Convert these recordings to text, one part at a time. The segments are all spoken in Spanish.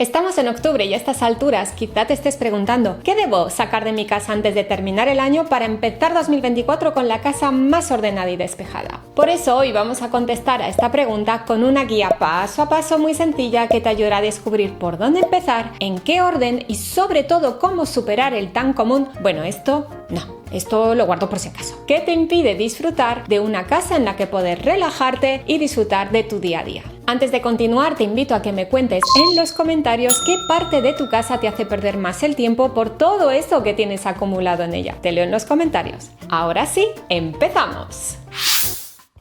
Estamos en octubre y a estas alturas quizá te estés preguntando ¿qué debo sacar de mi casa antes de terminar el año para empezar 2024 con la casa más ordenada y despejada? Por eso hoy vamos a contestar a esta pregunta con una guía paso a paso muy sencilla que te ayudará a descubrir por dónde empezar, en qué orden y sobre todo cómo superar el tan común esto lo guardo por si acaso, que te impide disfrutar de una casa en la que poder relajarte y disfrutar de tu día a día. Antes de continuar, te invito a que me cuentes en los comentarios qué parte de tu casa te hace perder más el tiempo por todo eso que tienes acumulado en ella. Te leo en los comentarios. Ahora sí, ¡empezamos!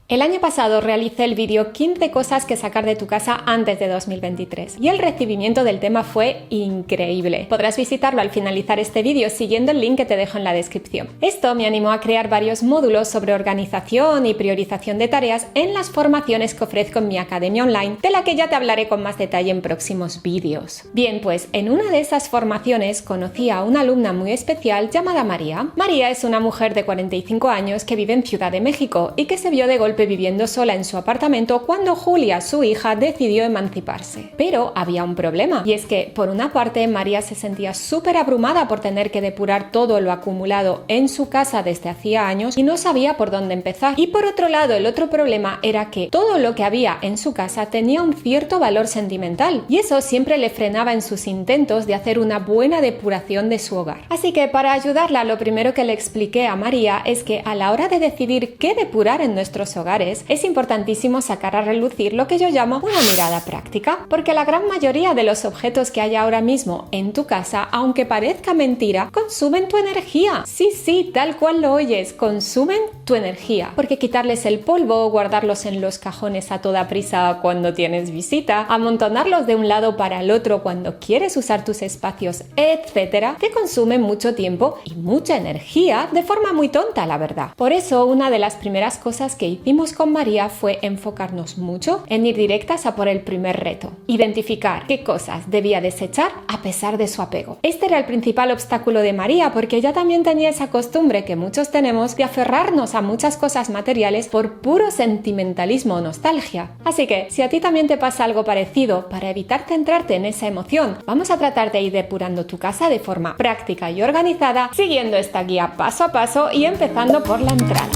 El año pasado realicé el vídeo 15 cosas que sacar de tu casa antes de 2023 y el recibimiento del tema fue increíble. Podrás visitarlo al finalizar este vídeo siguiendo el link que te dejo en la descripción. Esto me animó a crear varios módulos sobre organización y priorización de tareas en las formaciones que ofrezco en mi academia online, de la que ya te hablaré con más detalle en próximos vídeos. Bien, pues en una de esas formaciones conocí a una alumna muy especial llamada María. María es una mujer de 45 años que vive en Ciudad de México y que se vio de golpe viviendo sola en su apartamento cuando Julia, su hija, decidió emanciparse. Pero había un problema, y es que, por una parte, María se sentía súper abrumada por tener que depurar todo lo acumulado en su casa desde hacía años y no sabía por dónde empezar. Y por otro lado, el otro problema era que todo lo que había en su casa tenía un cierto valor sentimental, y eso siempre le frenaba en sus intentos de hacer una buena depuración de su hogar. Así que, para ayudarla, lo primero que le expliqué a María es que a la hora de decidir qué depurar en nuestros hogares, es importantísimo sacar a relucir lo que yo llamo una mirada práctica, porque la gran mayoría de los objetos que hay ahora mismo en tu casa, aunque parezca mentira, consumen tu energía. Sí, tal cual lo oyes, consumen tu energía, porque quitarles el polvo, guardarlos en los cajones a toda prisa cuando tienes visita, amontonarlos de un lado para el otro cuando quieres usar tus espacios, etcétera, te consumen mucho tiempo y mucha energía de forma muy tonta, la verdad. Por eso, una de las primeras cosas que hicimos con María fue enfocarnos mucho en ir directas a por el primer reto: identificar qué cosas debía desechar a pesar de su apego. Este era el principal obstáculo de María, porque ella también tenía esa costumbre que muchos tenemos de aferrarnos a muchas cosas materiales por puro sentimentalismo o nostalgia. Así que, si a ti también te pasa algo parecido, para evitar centrarte en esa emoción, vamos a tratar de ir depurando tu casa de forma práctica y organizada, siguiendo esta guía paso a paso y empezando por la entrada.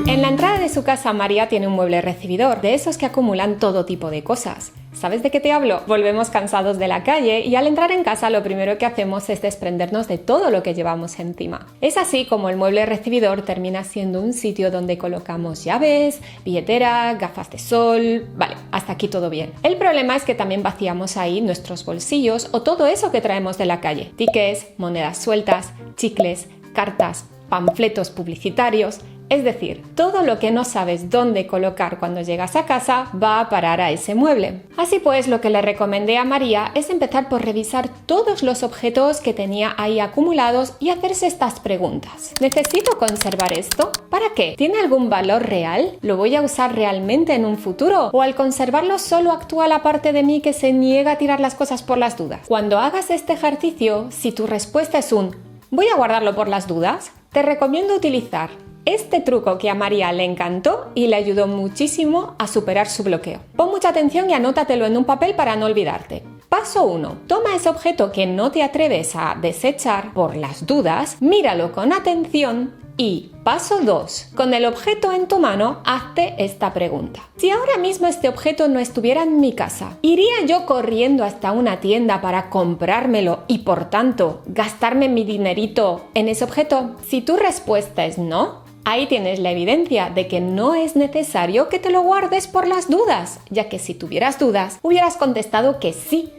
En la entrada de su casa, María tiene un mueble recibidor, de esos que acumulan todo tipo de cosas. ¿Sabes de qué te hablo? Volvemos cansados de la calle y al entrar en casa lo primero que hacemos es desprendernos de todo lo que llevamos encima. Es así como el mueble recibidor termina siendo un sitio donde colocamos llaves, billetera, gafas de sol... Vale, hasta aquí todo bien. El problema es que también vaciamos ahí nuestros bolsillos o todo eso que traemos de la calle. Tickets, monedas sueltas, chicles, cartas, panfletos publicitarios... Es decir, todo lo que no sabes dónde colocar cuando llegas a casa va a parar a ese mueble. Así pues, lo que le recomendé a María es empezar por revisar todos los objetos que tenía ahí acumulados y hacerse estas preguntas. ¿Necesito conservar esto? ¿Para qué? ¿Tiene algún valor real? ¿Lo voy a usar realmente en un futuro? ¿O al conservarlo solo actúa la parte de mí que se niega a tirar las cosas por las dudas? Cuando hagas este ejercicio, si tu respuesta es un «voy a guardarlo por las dudas», te recomiendo utilizar este truco que a María le encantó y le ayudó muchísimo a superar su bloqueo. Pon mucha atención y anótatelo en un papel para no olvidarte. Paso 1. Toma ese objeto que no te atreves a desechar por las dudas, míralo con atención y paso 2. Con el objeto en tu mano, hazte esta pregunta. Si ahora mismo este objeto no estuviera en mi casa, ¿iría yo corriendo hasta una tienda para comprármelo y por tanto gastarme mi dinerito en ese objeto? Si tu respuesta es no, ahí tienes la evidencia de que no es necesario que te lo guardes por las dudas, ya que si tuvieras dudas, hubieras contestado que sí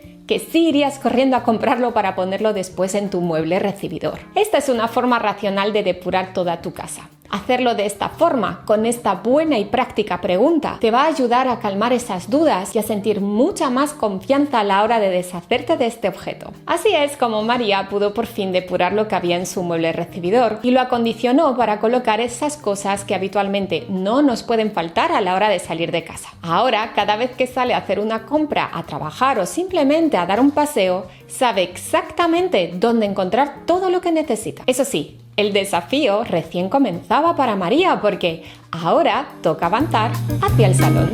irías corriendo a comprarlo para ponerlo después en tu mueble recibidor. Esta es una forma racional de depurar toda tu casa. Hacerlo de esta forma, con esta buena y práctica pregunta, te va a ayudar a calmar esas dudas y a sentir mucha más confianza a la hora de deshacerte de este objeto. Así es como María pudo por fin depurar lo que había en su mueble recibidor y lo acondicionó para colocar esas cosas que habitualmente no nos pueden faltar a la hora de salir de casa. Ahora, cada vez que sale a hacer una compra, a trabajar o simplemente a dar un paseo, sabe exactamente dónde encontrar todo lo que necesita. Eso sí, el desafío recién comenzaba para María porque ahora toca avanzar hacia el salón.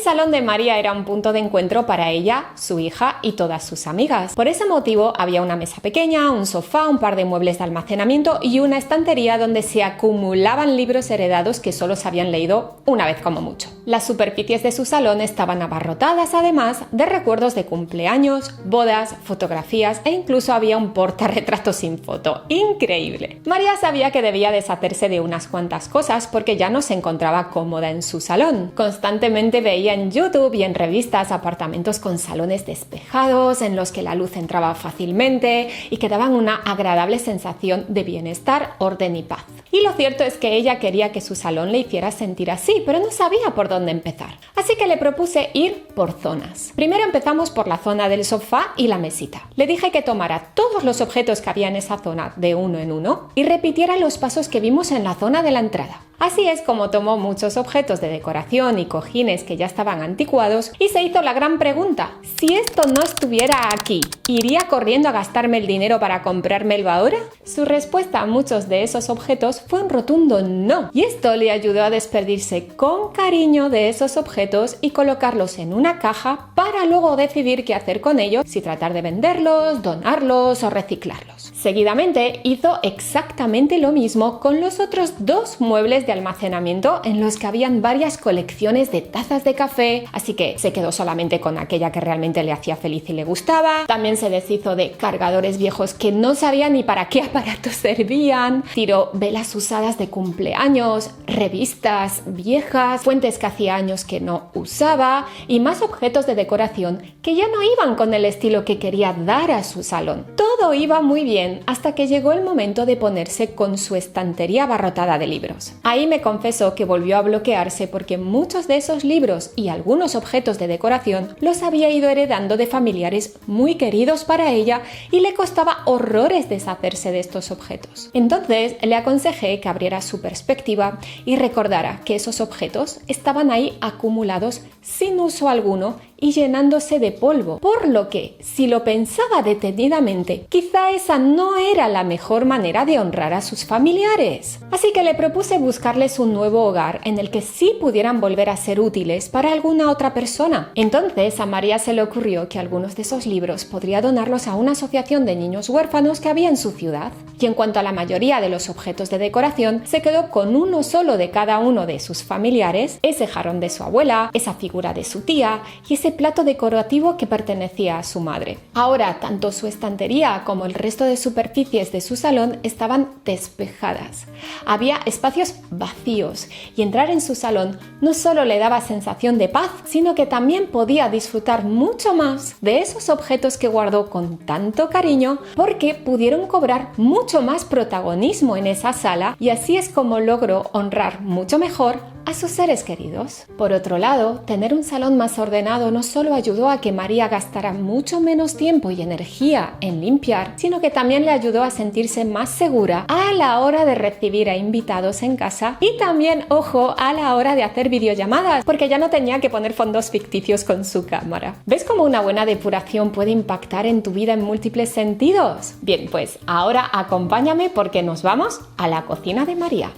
salón de María era un punto de encuentro para ella, su hija y todas sus amigas. Por ese motivo había una mesa pequeña, un sofá, un par de muebles de almacenamiento y una estantería donde se acumulaban libros heredados que solo se habían leído una vez como mucho. Las superficies de su salón estaban abarrotadas además de recuerdos de cumpleaños, bodas, fotografías e incluso había un portarretrato sin foto. ¡Increíble! María sabía que debía deshacerse de unas cuantas cosas porque ya no se encontraba cómoda en su salón. Constantemente veía en YouTube y en revistas apartamentos con salones despejados en los que la luz entraba fácilmente y que daban una agradable sensación de bienestar, orden y paz. Y lo cierto es que ella quería que su salón le hiciera sentir así, pero no sabía por dónde empezar. Así que le propuse ir por zonas. Primero empezamos por la zona del sofá y la mesita. Le dije que tomara todos los objetos que había en esa zona de uno en uno y repitiera los pasos que vimos en la zona de la entrada. Así es como tomó muchos objetos de decoración y cojines que ya estaban anticuados y se hizo la gran pregunta: si esto no estuviera aquí, ¿iría corriendo a gastarme el dinero para comprármelo ahora? Su respuesta a muchos de esos objetos fue un rotundo no, y esto le ayudó a despedirse con cariño de esos objetos y colocarlos en una caja para luego decidir qué hacer con ellos, si tratar de venderlos, donarlos o reciclarlos. Seguidamente hizo exactamente lo mismo con los otros dos muebles de almacenamiento en los que habían varias colecciones de tazas de café, así que se quedó solamente con aquella que realmente le hacía feliz y le gustaba. También se deshizo de cargadores viejos que no sabía ni para qué aparatos servían, tiró velas usadas de cumpleaños, revistas viejas, fuentes que hacía años que no usaba y más objetos de decoración que ya no iban con el estilo que quería dar a su salón. Todo iba muy bien hasta que llegó el momento de ponerse con su estantería abarrotada de libros. Ahí me confesó que volvió a bloquearse porque muchos de esos libros y algunos objetos de decoración los había ido heredando de familiares muy queridos para ella y le costaba horrores deshacerse de estos objetos. Entonces le aconsejé que abriera su perspectiva y recordara que esos objetos estaban ahí acumulados sin uso alguno y llenándose de polvo, por lo que, si lo pensaba detenidamente, quizá esa no era la mejor manera de honrar a sus familiares. Así que le propuse buscarles un nuevo hogar en el que sí pudieran volver a ser útiles para alguna otra persona. Entonces a María se le ocurrió que algunos de esos libros podría donarlos a una asociación de niños huérfanos que había en su ciudad. Y en cuanto a la mayoría de los objetos de decoración, se quedó con uno solo de cada uno de sus familiares, ese jarrón de su abuela, esa figura de su tía y ese plato decorativo que pertenecía a su madre. Ahora, tanto su estantería como el resto de superficies de su salón estaban despejadas. Había espacios vacíos y entrar en su salón no solo le daba sensación de paz, sino que también podía disfrutar mucho más de esos objetos que guardó con tanto cariño porque pudieron cobrar mucho más protagonismo en esa sala y así es como logró honrar mucho mejor a sus seres queridos. Por otro lado, tener un salón más ordenado no solo ayudó a que María gastara mucho menos tiempo y energía en limpiar, sino que también le ayudó a sentirse más segura a la hora de recibir a invitados en casa y también, ojo, a la hora de hacer videollamadas, porque ya no tenía que poner fondos ficticios con su cámara. ¿Ves cómo una buena depuración puede impactar en tu vida en múltiples sentidos? Bien, pues ahora acompáñame porque nos vamos a la cocina de María.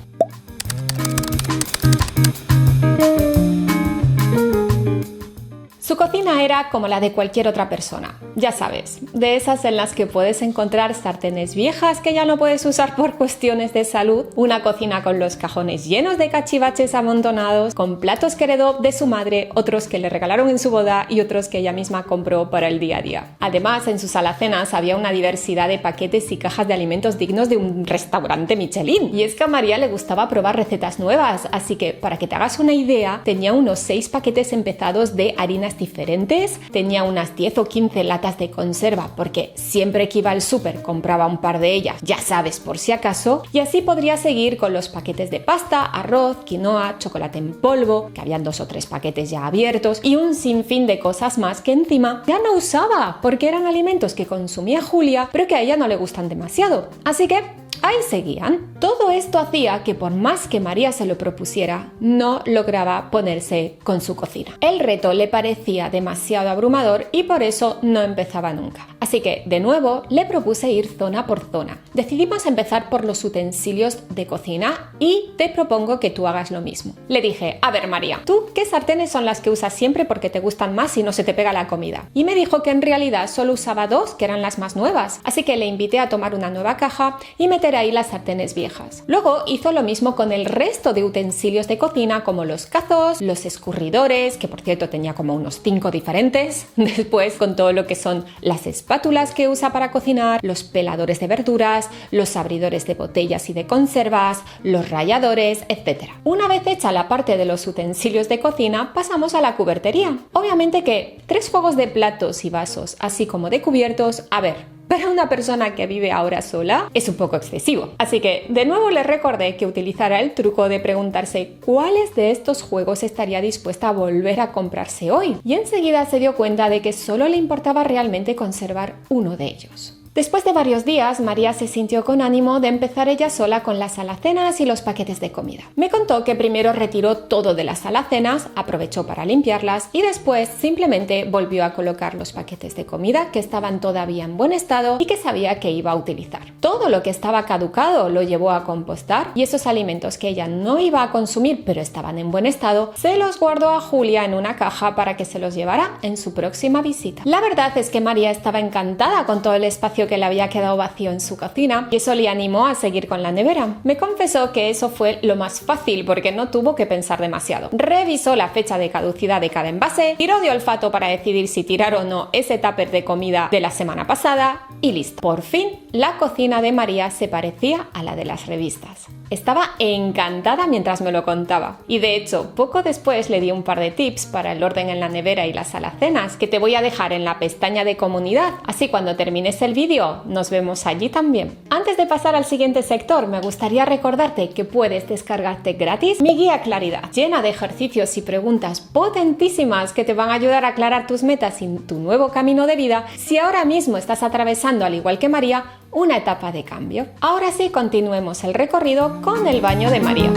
Su cocina era como la de cualquier otra persona, ya sabes, de esas en las que puedes encontrar sartenes viejas que ya no puedes usar por cuestiones de salud, una cocina con los cajones llenos de cachivaches amontonados, con platos que heredó de su madre, otros que le regalaron en su boda y otros que ella misma compró para el día a día. Además, en sus alacenas había una diversidad de paquetes y cajas de alimentos dignos de un restaurante Michelin. Y es que a María le gustaba probar recetas nuevas, así que, para que te hagas una idea, tenía unos 6 paquetes empezados de harinas diferentes, tenía unas 10 o 15 latas de conserva porque siempre que iba al súper compraba un par de ellas, ya sabes, por si acaso, y así podría seguir con los paquetes de pasta, arroz, quinoa, chocolate en polvo, que habían 2 o 3 paquetes ya abiertos y un sinfín de cosas más que encima ya no usaba porque eran alimentos que consumía Julia pero que a ella no le gustan demasiado, así que ahí seguían. Todo esto hacía que por más que María se lo propusiera, no lograba ponerse con su cocina. El reto le parecía demasiado abrumador y por eso no empezaba nunca. Así que, de nuevo, le propuse ir zona por zona. Decidimos empezar por los utensilios de cocina y te propongo que tú hagas lo mismo. Le dije, a ver María, ¿tú qué sartenes son las que usas siempre porque te gustan más y no se te pega la comida? Y me dijo que en realidad solo usaba 2, que eran las más nuevas. Así que le invité a tomar una nueva caja y meter ahí las sartenes viejas. Luego hizo lo mismo con el resto de utensilios de cocina como los cazos, los escurridores, que por cierto tenía como unos 5 diferentes. Después con todo lo que son las espátulas que usa para cocinar, los peladores de verduras, los abridores de botellas y de conservas, los ralladores, etc. Una vez hecha la parte de los utensilios de cocina, pasamos a la cubertería. Obviamente que 3 juegos de platos y vasos, así como de cubiertos, a ver, para una persona que vive ahora sola es un poco excesivo. Así que de nuevo le recordé que utilizara el truco de preguntarse cuáles de estos juegos estaría dispuesta a volver a comprarse hoy. Y enseguida se dio cuenta de que solo le importaba realmente conservar uno de ellos. Después de varios días, María se sintió con ánimo de empezar ella sola con las alacenas y los paquetes de comida. Me contó que primero retiró todo de las alacenas, aprovechó para limpiarlas y después simplemente volvió a colocar los paquetes de comida que estaban todavía en buen estado y que sabía que iba a utilizar. Todo lo que estaba caducado lo llevó a compostar y esos alimentos que ella no iba a consumir pero estaban en buen estado, se los guardó a Julia en una caja para que se los llevara en su próxima visita. La verdad es que María estaba encantada con todo el espacio que le había quedado vacío en su cocina y eso le animó a seguir con la nevera. Me confesó que eso fue lo más fácil porque no tuvo que pensar demasiado. Revisó la fecha de caducidad de cada envase, tiró de olfato para decidir si tirar o no ese tupper de comida de la semana pasada y listo. Por fin, la cocina de María se parecía a la de las revistas. Estaba encantada mientras me lo contaba. Y de hecho, poco después le di un par de tips para el orden en la nevera y las alacenas que te voy a dejar en la pestaña de comunidad. Así cuando termines el vídeo, nos vemos allí también. Antes de pasar al siguiente sector, me gustaría recordarte que puedes descargarte gratis mi guía Claridad, llena de ejercicios y preguntas potentísimas que te van a ayudar a aclarar tus metas y tu nuevo camino de vida si ahora mismo estás atravesando, al igual que María, una etapa de cambio. Ahora sí, continuemos el recorrido con el baño de María.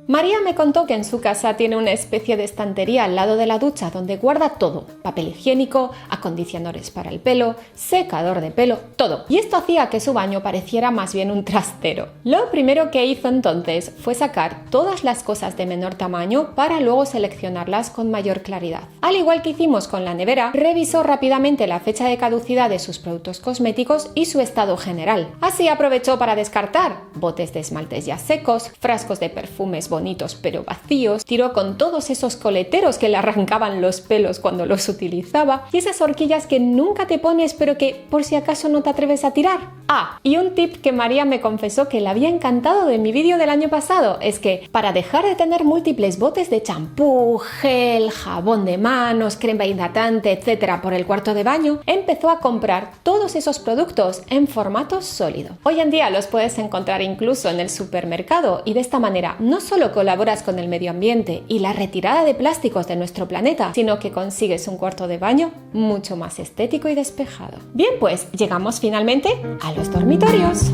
María me contó que en su casa tiene una especie de estantería al lado de la ducha donde guarda todo: papel higiénico, acondicionadores para el pelo, secador de pelo, todo. Y esto hacía que su baño pareciera más bien un trastero. Lo primero que hizo entonces fue sacar todas las cosas de menor tamaño para luego seleccionarlas con mayor claridad. Al igual que hicimos con la nevera, revisó rápidamente la fecha de caducidad de sus productos cosméticos y su estado general. Así aprovechó para descartar botes de esmaltes ya secos, frascos de perfumes bonitos pero vacíos, tiró con todos esos coleteros que le arrancaban los pelos cuando los utilizaba y esas horquillas que nunca te pones pero que por si acaso no te atreves a tirar. Ah, y un tip que María me confesó que le había encantado de mi vídeo del año pasado es que para dejar de tener múltiples botes de champú, gel, jabón de manos, crema hidratante, etcétera por el cuarto de baño, empezó a comprar todos esos productos en formato sólido. Hoy en día los puedes encontrar incluso en el supermercado y de esta manera no solo colaboras con el medio ambiente y la retirada de plásticos de nuestro planeta, sino que consigues un cuarto de baño mucho más estético y despejado. Bien, pues llegamos finalmente a los dormitorios.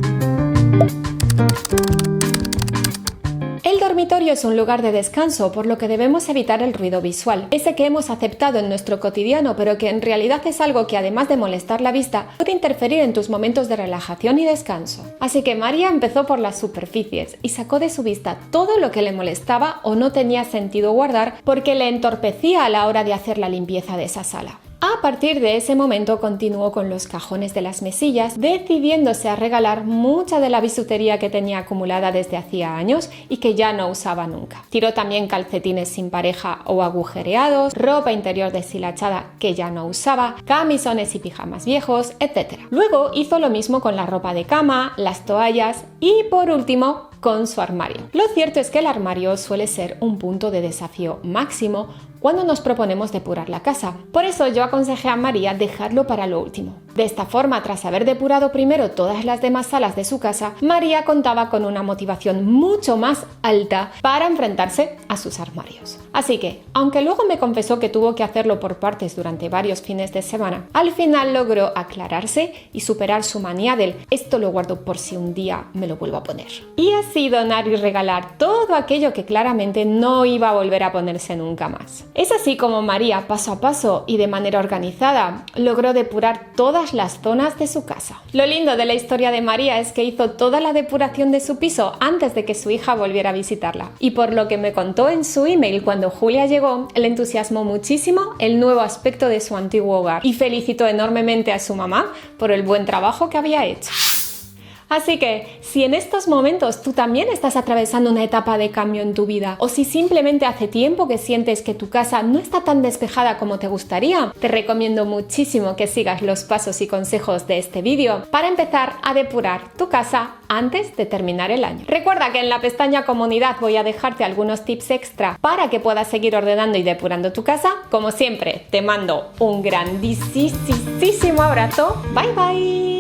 El dormitorio es un lugar de descanso, por lo que debemos evitar el ruido visual, ese que hemos aceptado en nuestro cotidiano, pero que en realidad es algo que además de molestar la vista, puede interferir en tus momentos de relajación y descanso. Así que María empezó por las superficies y sacó de su vista todo lo que le molestaba o no tenía sentido guardar porque le entorpecía a la hora de hacer la limpieza de esa sala. A partir de ese momento continuó con los cajones de las mesillas, decidiéndose a regalar mucha de la bisutería que tenía acumulada desde hacía años y que ya no usaba nunca. Tiró también calcetines sin pareja o agujereados, ropa interior deshilachada que ya no usaba, camisones y pijamas viejos, etc. Luego hizo lo mismo con la ropa de cama, las toallas y por último con su armario. Lo cierto es que el armario suele ser un punto de desafío máximo cuando nos proponemos depurar la casa. Por eso yo aconsejé a María dejarlo para lo último. De esta forma, tras haber depurado primero todas las demás salas de su casa, María contaba con una motivación mucho más alta para enfrentarse a sus armarios. Así que, aunque luego me confesó que tuvo que hacerlo por partes durante varios fines de semana, al final logró aclararse y superar su manía del esto lo guardo por si un día me lo vuelvo a poner. Y así donar y regalar todo aquello que claramente no iba a volver a ponerse nunca más. Es así como María, paso a paso y de manera organizada, logró depurar todas las zonas de su casa. Lo lindo de la historia de María es que hizo toda la depuración de su piso antes de que su hija volviera a visitarla. Y por lo que me contó en su email cuando Julia llegó, le entusiasmó muchísimo el nuevo aspecto de su antiguo hogar y felicitó enormemente a su mamá por el buen trabajo que había hecho. Así que, si en estos momentos tú también estás atravesando una etapa de cambio en tu vida, o si simplemente hace tiempo que sientes que tu casa no está tan despejada como te gustaría, te recomiendo muchísimo que sigas los pasos y consejos de este vídeo para empezar a depurar tu casa antes de terminar el año. Recuerda que en la pestaña Comunidad voy a dejarte algunos tips extra para que puedas seguir ordenando y depurando tu casa. Como siempre, te mando un grandísimo abrazo. Bye bye.